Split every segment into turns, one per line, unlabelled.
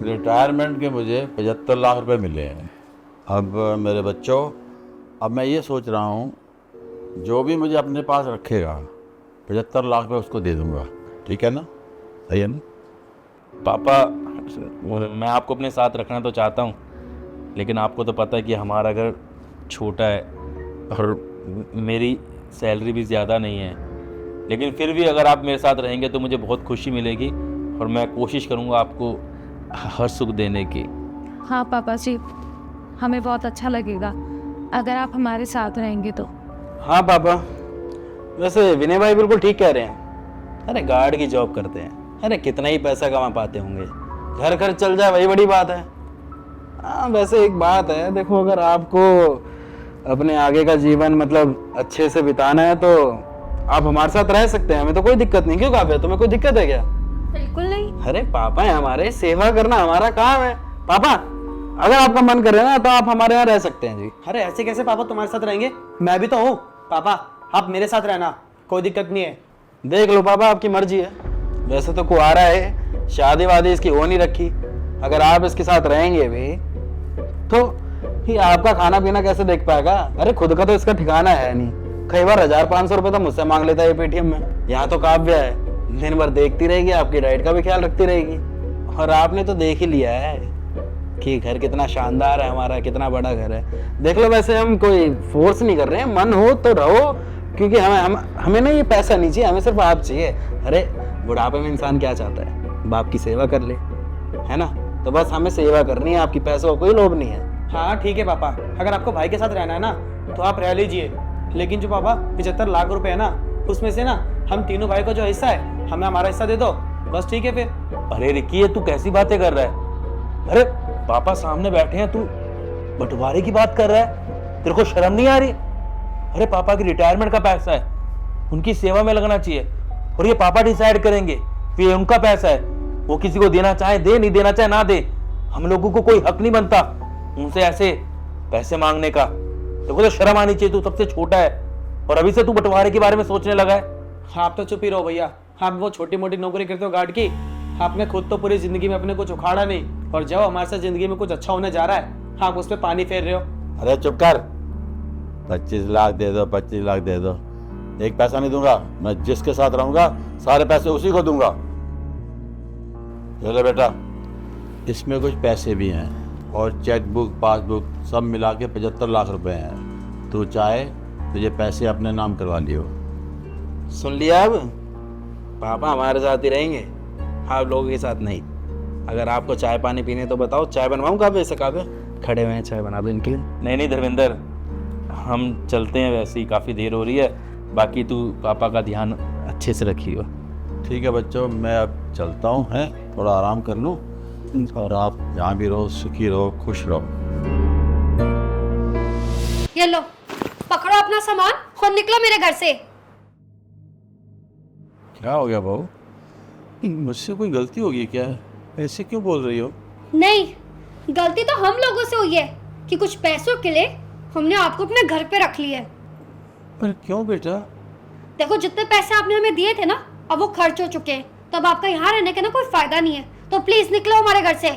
Retirement के मुझे 75 लाख रुपए मिले हैं। अब मेरे बच्चों, अब मैं ये सोच रहा हूँ जो भी मुझे अपने पास रखेगा 75 लाख रुपए उसको दे दूँगा। ठीक है ना? सही है ना?
पापा, मैं आपको अपने साथ रखना तो चाहता हूँ, लेकिन आपको तो पता है कि हमारा घर छोटा है और मेरी सैलरी भी ज़्यादा नहीं है। लेकिन फिर भी अगर आप मेरे साथ रहेंगे तो मुझे बहुत खुशी मिलेगी और मैं कोशिश करूँगा आपको हर सुख देने की।
हाँ पापा जी, हमें बहुत अच्छा लगेगा अगर आप हमारे साथ रहेंगे तो।
हाँ पापा, वैसे विनय भाई बिल्कुल ठीक कह रहे हैं। अरे गार्ड की जॉब करते हैं, अरे कितना ही पैसा कमा पाते होंगे, घर खर्च चल जाए वही बड़ी बात है। हाँ वैसे एक बात है, देखो अगर आपको अपने आगे का जीवन मतलब अच्छे से बिताना है तो आप हमारे साथ रह सकते हैं, हमें तो कोई दिक्कत नहीं। क्यों काव्या, तुम्हें कोई दिक्कत है क्या?
बिल्कुल नहीं।
अरे पापा है हमारे, सेवा करना हमारा काम है। पापा अगर आपका मन करे ना तो आप हमारे यहाँ रह सकते हैं जी।
अरे ऐसे कैसे पापा तुम्हारे साथ रहेंगे? मैं भी तो हूँ। पापा आप मेरे साथ रहना, कोई दिक्कत नहीं है।
देख लो पापा, आपकी मर्जी है। वैसे तो कुआरा है, शादी वादी इसकी हो नहीं रखी। अगर आप इसके साथ रहेंगे भी तो ये आपका खाना पीना कैसे देख पाएगा? अरे खुद का तो इसका ठिकाना है नहीं। कई बार 1500 रुपए तो मुझसे मांग लेता है पेटीएम में। यहाँ तो काव्य है, दिन भर देखती रहेगी, आपकी डाइट का भी ख्याल रखती रहेगी। और आपने तो देख ही लिया है कि घर कितना शानदार है हमारा, कितना बड़ा घर है। देख लो, वैसे हम कोई फोर्स नहीं कर रहे हैं, मन हो तो रहो, क्योंकि हमें ना ये पैसा नहीं चाहिए, हमें सिर्फ आप चाहिए। अरे बुढ़ापे में इंसान क्या चाहता है? बाप की सेवा कर ले, है ना? तो बस हमें सेवा करनी है, आपकी पैसों का कोई लोभ नहीं है।
हाँ ठीक है पापा, अगर आपको भाई के साथ रहना है ना तो आप रह लीजिए। लेकिन जो पापा 75 लाख रुपए है ना, उसमें से ना हम तीनों भाई को जो हिस्सा है, हमें हमारा हिस्सा दे दो, बस ठीक है फिर।
अरे रिकी, ये तू कैसी बातें कर रहा है? अरे पापा सामने बैठे हैं, तू बंटवारे की बात कर रहा है? तेरे को शर्म नहीं आ रही? अरे पापा की रिटायरमेंट का पैसा है, उनकी सेवा में लगना चाहिए और ये पापा डिसाइड करेंगे कि ये उनका पैसा है। वो किसी को देना चाहे दे, नहीं देना चाहे ना दे। हम लोगों को कोई हक नहीं बनता उनसे ऐसे पैसे मांगने का। देखो तो शर्म आनी चाहिए, तू सबसे छोटा है और अभी से तू बंटवारे के बारे में सोचने लगा है।
हाँ आप तो चुप ही रहो भैया। आप वो छोटी मोटी नौकरी करते हो गार्ड की, आपने खुद तो पूरी जिंदगी में अपने कुछ उखाड़ा नहीं, और जब हमारे साथ जिंदगी में कुछ अच्छा होने जा रहा है आप उस पर पानी फेर रहे हो।
अरे चुप कर। 25 लाख दे दो, 25 लाख दे दो, एक पैसा नहीं दूंगा। मैं जिसके साथ रहूंगा सारे पैसे उसी को दूंगा। चलो बेटा, इसमें कुछ पैसे भी हैं और चेक बुक पासबुक सब मिला के 75 लाख रुपए हैं। तू चाहे तो ये पैसे अपने नाम करवा लियो।
सुन लिया? अब पापा हमारे साथ ही रहेंगे, आप लोगों के साथ नहीं। अगर आपको चाय पानी पीने तो बताओ, चाय बनवाऊं? काव्य से काव्य खड़े हुए हैं, चाय बना दो इनके लिए।
नहीं धर्मेंद्र, हम चलते हैं, वैसे ही काफ़ी देर हो रही है। बाकी तू पापा का ध्यान अच्छे से रखियो।
ठीक है बच्चों, मैं अब चलता हूँ, हैं थोड़ा आराम कर लूँ, और आप जहाँ भी रहो सुखी रहो, खुश रहो।
ये लो, पकड़ो अपना सामान और निकलो मेरे घर से।
क्या हो गया बहू? मुझसे कोई गलती होगी क्या? ऐसे क्यों बोल रही हो?
नहीं, गलती तो हम लोगों से हुई है कि कुछ पैसों के लिए हमने आपको अपने घर पे रख लिया है।
पर क्यों बेटा?
देखो जितने पैसे आपने हमें दिए थे ना, अब वो खर्च हो चुके हैं, तो अब आपका यहाँ रहने का ना कोई फायदा नहीं है। तो प्लीज निकलो हमारे घर से।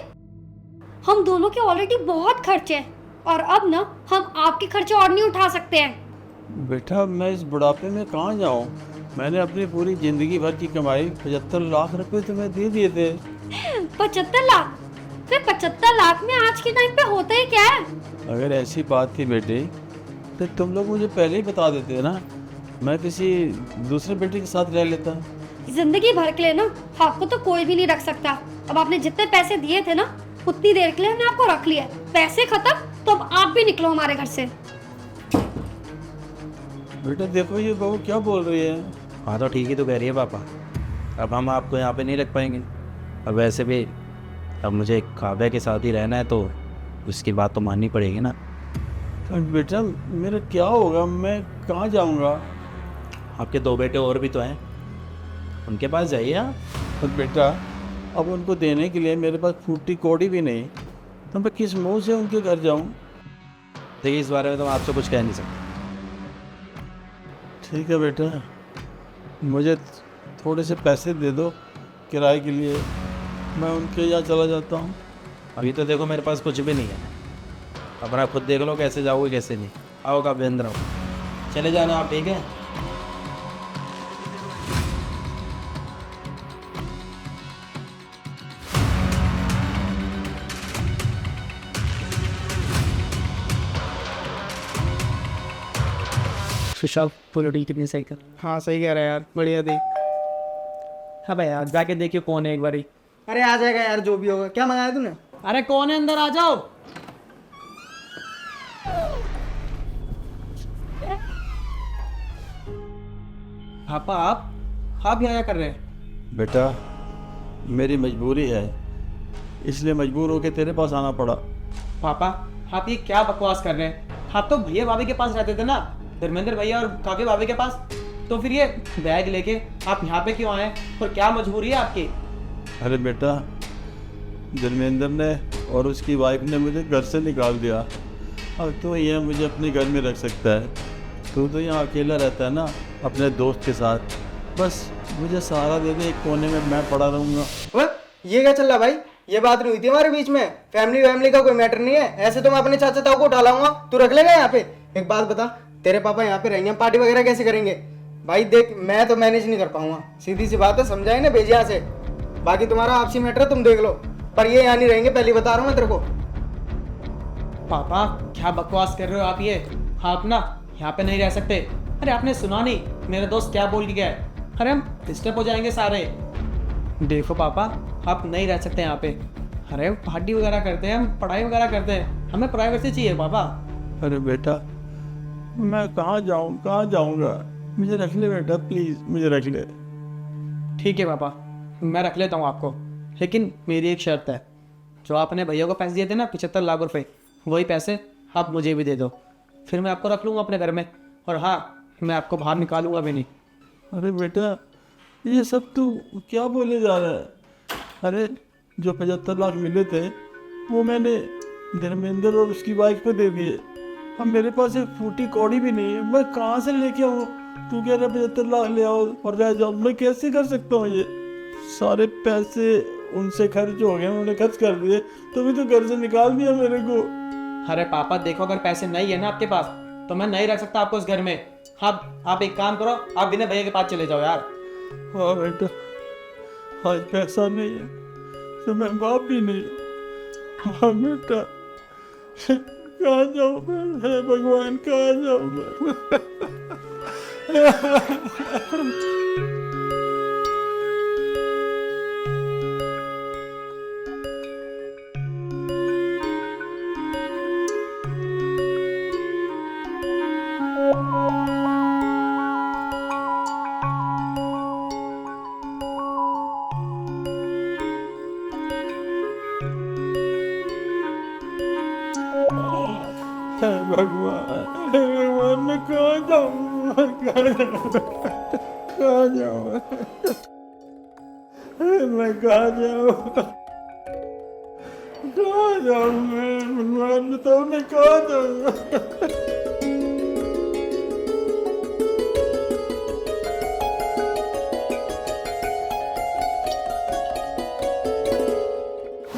हम दोनों के ऑलरेडी बहुत खर्चे हैं और अब ना हम आपके खर्चे और नहीं उठा सकते हैं।
बेटा मैं इस बुढ़ापे में कहाँ जाऊँ? मैंने अपनी पूरी जिंदगी भर की कमाई 75 लाख रुपए तुम्हें दे दिए थे।
75 लाख? फिर 75 लाख में आज के टाइम पे होता ही क्या है?
अगर ऐसी बात थी बेटे तो तुम लोग मुझे पहले ही बता देते ना, मैं किसी दूसरे बेटे के साथ रह लेता।
जिंदगी भर के लिए ना आपको तो कोई भी नहीं रख सकता। अब आपने जितने पैसे दिए थे ना, उतनी देर के लिए हमने आपको रख लिया। पैसे खत्म, तो अब आप भी निकलो हमारे घर से।
बेटा देखो ये बहू क्या बोल रही है।
हाँ तो ठीक ही तो कह रही है पापा, अब हम आपको यहाँ पे नहीं रख पाएंगे। अब वैसे भी अब मुझे काव्या के साथ ही रहना है, तो उसकी बात तो माननी पड़ेगी ना।
पर बेटा मेरा क्या होगा? मैं कहाँ जाऊँगा?
आपके 2 बेटे और भी तो हैं, उनके पास जाइए आप।
पर बेटा अब उनको देने के लिए मेरे पास फूटी कौड़ी भी नहीं, तो मैं किस मुँह से उनके घर जाऊँ?
देखिए इस बारे में तो मैं आपसे कुछ कह नहीं सकता।
ठीक है बेटा, मुझे थोड़े से पैसे दे दो किराए के लिए, मैं उनके यहाँ चला जाता हूँ।
अभी तो देखो मेरे पास कुछ भी नहीं है, अपना खुद देख लो कैसे जाओगे कैसे नहीं। आओ का अंदर आओ, चले जाना आप, ठीक है।
सुशांत पॉलिटिक्स कितनी सही कर।
हाँ सही कह रहा है यार, बढ़िया देख। हाँ भाई यार, जाके देखिए कौन है एक बारी।
अरे आ जाएगा यार, जो भी होगा। क्या मंगाया तूने?
अरे कौन है अंदर, आ जाओ। पापा आप यहाँ क्या कर रहे हैं?
बेटा मेरी मजबूरी है, इसलिए मजबूर होकर तेरे पास आना पड़ा।
पापा आप ये क्या बकवास कर रहे हैं? आप तो भैया भाभी के पास रहते थे ना, धर्मेंद्र भैया और काव्य भाभी के पास। तो फिर ये बैग लेके आप यहाँ पे क्यों आए, और क्या मजबूरी है आपकी?
अरे बेटा, धर्मेंद्र ने और उसकी वाइफ ने मुझे घर से निकाल दिया। अब तो ये मुझे अपने घर में रख सकता है, तू तो यहाँ अकेला रहता है ना अपने दोस्त के साथ। बस मुझे सहारा दे दे, एक कोने में मैं पड़ा रहूँगा।
ओए, ये क्या चल रहा भाई? ये बात नहीं हुई थी हमारे बीच में। फैमिली का कोई मैटर नहीं है। ऐसे तो मैं अपने चाचा ताऊ को उठा लाऊंगा, तू रख लेगा यहाँ पे। एक बात बता, तेरे पापा यहाँ पे रहेंगे, पार्टी वगैरह कैसे करेंगे? भाई देख, मैं तो मैनेज नहीं कर पाऊंगा, सीधी सी बात है, समझाए ना, भेज यहाँ से। बाकी तुम्हारा आपसी मैटर है, तुम देख लो, पर ये यहाँ नहीं रहेंगे, पहले बता रहा हूँ मैं तेरे को।
पापा क्या बकवास कर रहे हो आप? ये आप ना यहाँ पे नहीं रह सकते। अरे आपने सुना नहीं मेरा दोस्त क्या बोल के गया है? अरे हम डिस्टर्ब हो जाएंगे सारे। देखो पापा, आप नहीं रह सकते यहाँ पे। अरे पार्टी वगैरह करते हैं, हम पढ़ाई वगैरह करते हैं, हमें प्राइवेसी चाहिए पापा।
अरे बेटा, मैं कहाँ जाऊँगा? मुझे रख ले बेटा, प्लीज़ मुझे रख ले।
ठीक है पापा, मैं रख लेता हूँ आपको, लेकिन मेरी एक शर्त है। जो आपने भैया को पैसे दिए थे ना 75 लाख रुपए, वही पैसे आप मुझे भी दे दो, फिर मैं आपको रख लूँगा अपने घर में। और हाँ, मैं आपको बाहर निकालूंगा भी नहीं।
अरे बेटा, ये सब तू क्या बोले जा रहा है? अरे जो 75 लाख मिले थे वो मैंने धर्मेंद्र और उसकी वाइफ को दे दिए। अब मेरे पास एक फूटी कौड़ी भी नहीं है, मैं कहाँ से लेके आऊँ? तू कह रहा 75 लाख ले आओ और रह जाओ, मैं कैसे कर सकता हूँ? ये सारे पैसे उनसे खर्च हो गए, उन्होंने खर्च कर दिए, तो भी तो घर से निकाल दिया मेरे को।
अरे पापा देखो, अगर पैसे नहीं है ना आपके पास, तो मैं नहीं रख सकता आपको इस घर में। आप एक काम करो, आप बिना भैया के पास चले जाओ यार।
हाँ बेटा, आज पैसा नहीं है तो मैं बाप भी नहीं। हाँ बेटा, कहाँ जाऊँ मैं? हे भगवान, कहाँ जाऊँ मैं? हे भगवान, मैं कहाँ जाऊँ? कहाँ जाऊँ? मैं कहाँ जाऊँ? मैं? भगवान बताओ, मैं कहाँ जाऊँ?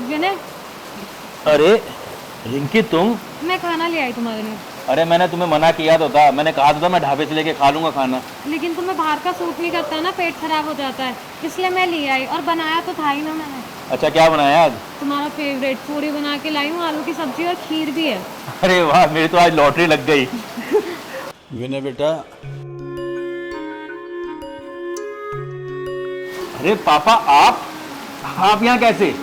विनय,
अरे रिंकी तुम?
मैं खाना ले आई तुम्हारे लिए।
अरे मैंने तुम्हें मना किया तो था, मैंने कहा था मैं ढाबे से लेके खा लूंगा खाना।
लेकिन तुम्हें बाहर का सूट नहीं करता ना, पेट खराब हो जाता है, इसलिए मैं ले आई। और बनाया तो था ही ना मैंने।
अच्छा क्या बनाया आज?
तुम्हारा फेवरेट पूरी बना के लाई हूँ, आलू की सब्जी और खीर भी है।
अरे वाह, मेरी तो आज लॉटरी लग गई।
विनय बेटा,
अरे पापा आप यहाँ कैसे?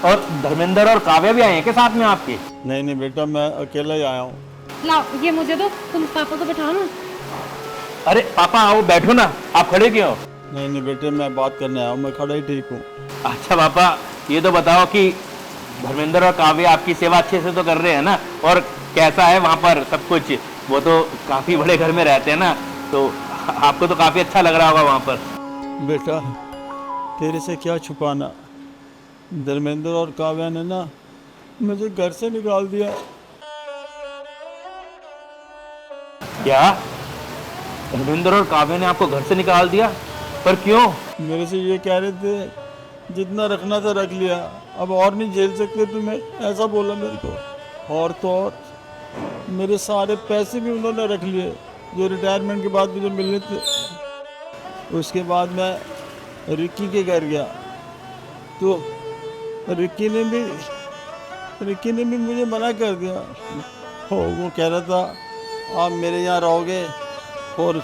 और धर्मेंद्र और काव्या भी आए हैं के साथ में आपके?
नहीं बेटा, मैं अकेला ही आया हूँ।
लाओ ये मुझे दो, तुम पापा को बैठाओ ना।
अरे पापा आओ, बैठो ना, आप खड़े क्यों हो?
नहीं बेटे, मैं बात करने आया हूँ, मैं खड़ा ही ठीक हूँ।
अच्छा पापा, ये तो बताओ कि धर्मेंद्र और काव्या आपकी सेवा अच्छे से तो कर रहे हैं ना? और कैसा है वहाँ पर सब कुछ? वो तो काफ़ी बड़े घर में रहते हैं ना, तो आपको तो काफ़ी अच्छा लग रहा होगा वहाँ पर।
बेटा, तेरे से क्या छुपाना, धर्मेंद्र और काव्या ने ना मुझे घर से निकाल दिया।
क्या? धर्मेंद्र और काव्या ने आपको घर से निकाल दिया? पर क्यों?
मेरे से ये कह रहे थे जितना रखना था रख लिया, अब और नहीं झेल सकते तुम्हें, ऐसा बोला मेरे को। और तो और मेरे सारे पैसे भी उन्होंने रख लिए जो रिटायरमेंट के बाद मुझे मिलने थे। उसके बाद मैं रिक्की के घर गया तो रिक्की ने भी मुझे मना कर दिया। वो कह रहा था आप मेरे यहाँ रहोगे और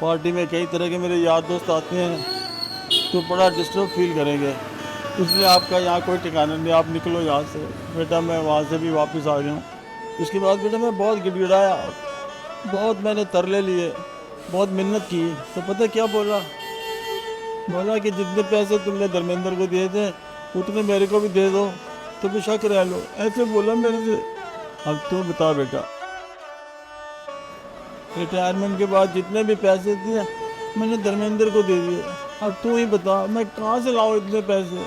पार्टी में कई तरह के मेरे यार दोस्त आते हैं तो बड़ा डिस्टर्ब फील करेंगे, इसलिए आपका यहाँ कोई ठिकाना नहीं, आप निकलो यहाँ से। बेटा मैं वहाँ से भी वापस आ गया हूँ। उसके बाद बेटा मैं बहुत गिड़गिड़ाया, बहुत मैंने तरले लिए, बहुत मिन्नत की, तो पता क्या बोला कि जितने पैसे तुमने धर्मेंद्र को दिए थे उतने मेरे को भी दे दो तो बेशक रह लो, ऐसे बोला मेरे से। अब तू बता बेटा, रिटायरमेंट के बाद जितने भी पैसे थे मैंने धर्मेंद्र को दे दिए। अब तू ही बता मैं कहाँ से लाऊं इतने पैसे?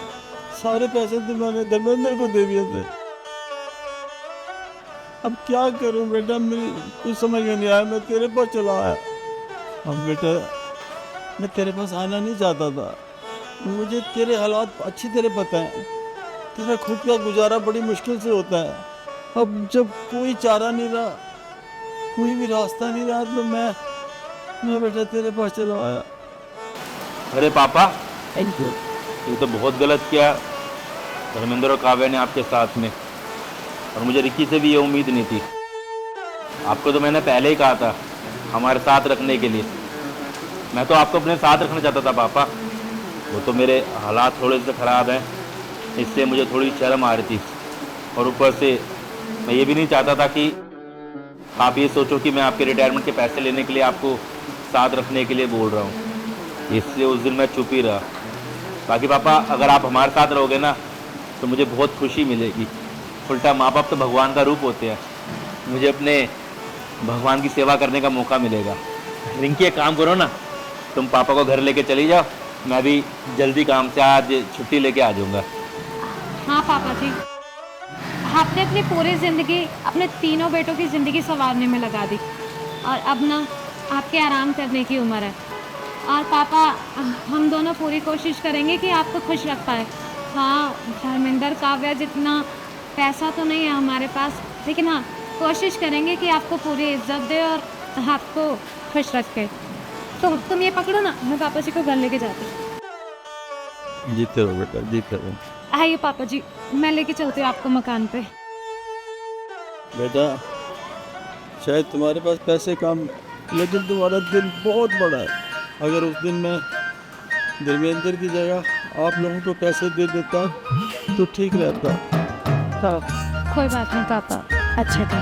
सारे पैसे तो मैंने धर्मेंद्र को दे दिए थे। अब क्या करूं बेटा, मेरी कुछ समझ में नहीं आया, मैं तेरे पास चला आया। अब बेटा मैं तेरे पास आना नहीं चाहता था, मुझे तेरे हालात अच्छी तरह पता है, तेरा खुद का गुजारा बड़ी मुश्किल से होता है। अब जब कोई चारा नहीं रहा, कोई भी रास्ता नहीं रहा, तो मैं बेटा तेरे पास चला आया।
अरे पापा, ये तो बहुत गलत किया धर्मेंद्र और काव्या ने आपके साथ में, और मुझे रिक्की से भी ये उम्मीद नहीं थी। आपको तो मैंने पहले ही कहा था हमारे साथ रखने के लिए, मैं तो आपको अपने साथ रखना चाहता था पापा। वो तो मेरे हालात थोड़े से ख़राब हैं, इससे मुझे थोड़ी शर्म आ रही थी, और ऊपर से मैं ये भी नहीं चाहता था कि आप ये सोचो कि मैं आपके रिटायरमेंट के पैसे लेने के लिए आपको साथ रखने के लिए बोल रहा हूँ, इसलिए उस दिन मैं चुप ही रहा। बाकी पापा अगर आप हमारे साथ रहोगे ना तो मुझे बहुत खुशी मिलेगी। उल्टा माँ बाप तो भगवान का रूप होते हैं, मुझे अपने भगवान की सेवा करने का मौका मिलेगा। रिंकी एक काम करो ना, तुम पापा को घर लेके चली जाओ, मैं भी जल्दी काम से आज छुट्टी लेके आ जाऊँगा।
हाँ पापा जी, आपने अपनी पूरी ज़िंदगी अपने तीनों बेटों की ज़िंदगी संवारने में लगा दी, और अब ना आपके आराम करने की उम्र है। और पापा हम दोनों पूरी कोशिश करेंगे कि आपको खुश रख पाए। हाँ धर्मेंद्र काव्या जितना पैसा तो नहीं है हमारे पास, लेकिन हाँ कोशिश करेंगे कि आपको पूरी इज्जत दे और आपको खुश रखे। तो तुम ये पकड़ो ना, मैं पापा जी को घर लेके जाती हूँ।
जीते रहो बेटा, जीते रहो।
आइए पापा जी, मैं लेके चलती हूँ आपको मकान पे।
बेटा शायद तुम्हारे पास पैसे कम, लेकिन तुम्हारा दिल बहुत बड़ा है। अगर उस दिन मैं धर्मेंद्र की जगह आप लोगों को पैसे दे देता तो ठीक रहता।
कोई बात नहीं पापा, अच्छा था।